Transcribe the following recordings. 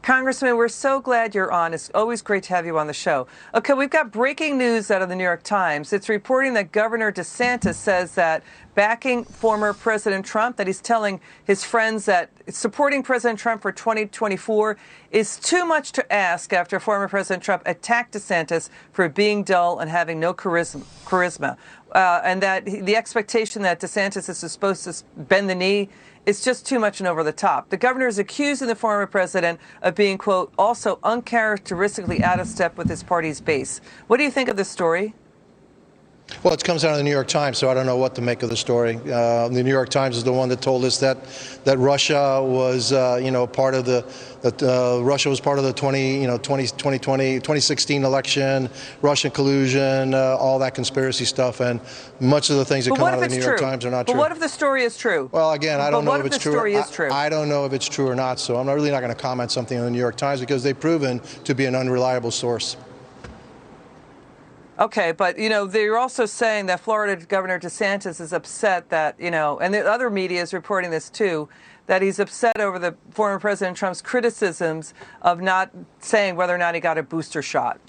Congressman, we're so glad you're on. It's always great to have you on the show. Okay, we've got breaking news out of the New York Times. It's reporting that Governor DeSantis says that backing former President Trump, that he's telling his friends that supporting President Trump for 2024 is too much to ask after former President Trump attacked DeSantis for being dull and having no charisma. And that the expectation that DeSantis is supposed to bend the knee is just too much and over the top. The governor is accusing the former president of being, quote, also uncharacteristically out of step with his party's base. What do you think of this story? Well, it comes out of the New York Times, so I don't know what to make of the story. The New York Times is the one that told us that Russia was, part of the Russia was part of the 2016 election, Russian collusion, all that conspiracy stuff, and much of the things that come out of the New York Times are not true. But what if the story is true? Well, again, I don't know if it's true. I don't know if it's true or not, so I'm really not going to comment something on the New York Times because they've proven to be an unreliable source. Okay, but, they're also saying that Florida Governor DeSantis is upset that, and the other media is reporting this too, that he's upset over the former President Trump's criticisms of not saying whether or not he got a booster shot.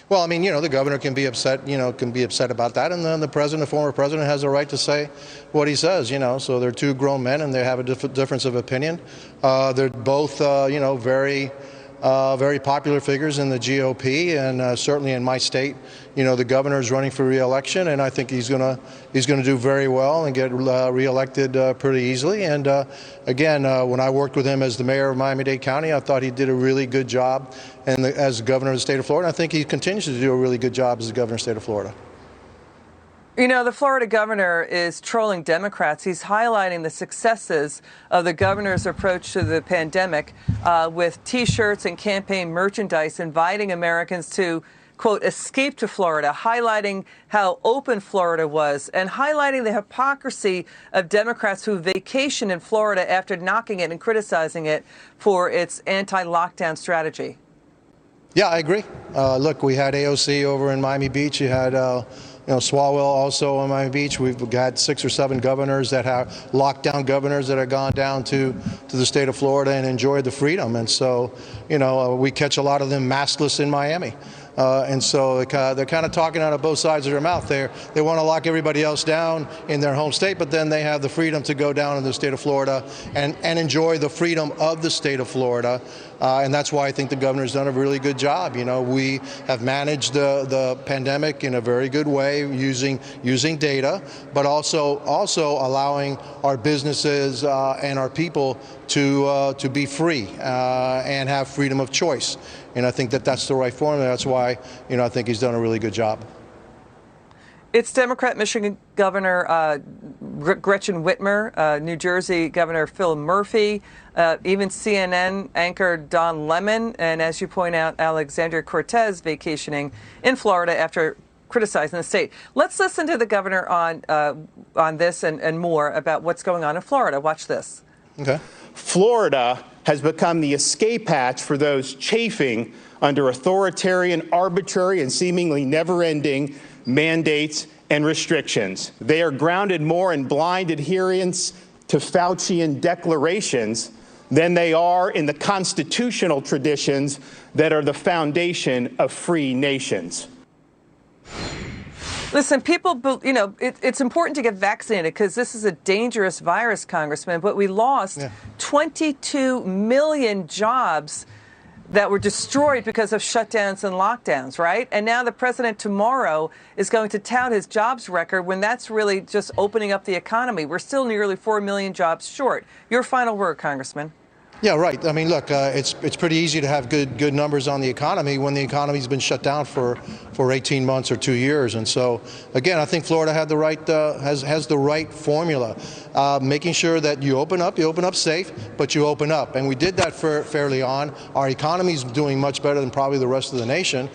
Well, I mean, the governor can be upset, about that. And then the former president has a right to say what he says, So they're two grown men and they have a difference of opinion. They're both, very popular figures in the GOP, and certainly in my state, the governor is running for re-election, and I think he's gonna do very well and get re-elected pretty easily. And again, when I worked with him as the mayor of Miami-Dade County, I thought he did a really good job, and as governor of the state of Florida, I think he continues to do a really good job as the governor of the state of Florida. The Florida governor is trolling Democrats. He's highlighting the successes of the governor's approach to the pandemic with T-shirts and campaign merchandise, inviting Americans to, quote, escape to Florida, highlighting how open Florida was, and highlighting the hypocrisy of Democrats who vacation in Florida after knocking it and criticizing it for its anti-lockdown strategy. Yeah, I agree. Look, we had AOC over in Miami Beach. You had Swalwell also on Miami Beach. We've got 6 or 7 governors that have lockdown governors that have gone down to the state of Florida and enjoyed the freedom. And so, we catch a lot of them maskless in Miami. And so they're kind of talking out of both sides of their mouth. They want to lock everybody else down in their home state, but then they have the freedom to go down in the state of Florida and enjoy the freedom of the state of Florida. And that's why I think the governor's done a really good job. We have managed the pandemic in a very good way using data, but also allowing our businesses and our people to be free and have freedom of choice. And I think that's the right formula. That's why, I think he's done a really good job. It's Democrat Michigan Governor Gretchen Whitmer, New Jersey Governor Phil Murphy, even CNN anchor Don Lemon, and as you point out, Alexandria Cortez vacationing in Florida after criticizing the state. Let's listen to the governor on this and more about what's going on in Florida. Watch this. Okay. Florida has become the escape hatch for those chafing under authoritarian, arbitrary, and seemingly never-ending mandates and restrictions. They are grounded more in blind adherence to Faucian declarations than they are in the constitutional traditions that are the foundation of free nations. Listen, people, it's important to get vaccinated because this is a dangerous virus, Congressman, but we lost 22 million jobs that were destroyed because of shutdowns and lockdowns, right? And now the president tomorrow is going to tout his jobs record when that's really just opening up the economy. We're still nearly 4 million jobs short. Your final word, Congressman. Yeah, right. I mean, look, it's pretty easy to have good numbers on the economy when the economy's been shut down for 18 months or 2 years. And so, again, I think Florida had the right has the right formula, making sure that you open up safe, but you open up. And we did that fairly on. Our economy's doing much better than probably the rest of the nation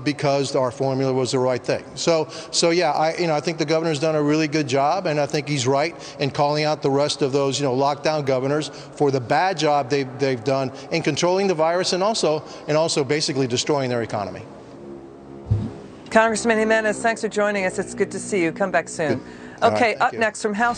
because our formula was the right thing. So yeah, I think the governor's done a really good job, and I think he's right in calling out the rest of those lockdown governors for the bad job they've done in controlling the virus and also basically destroying their economy. Congressman Gimenez, thanks for joining us. It's good to see you. Come back soon. Good. Okay, right, up next from House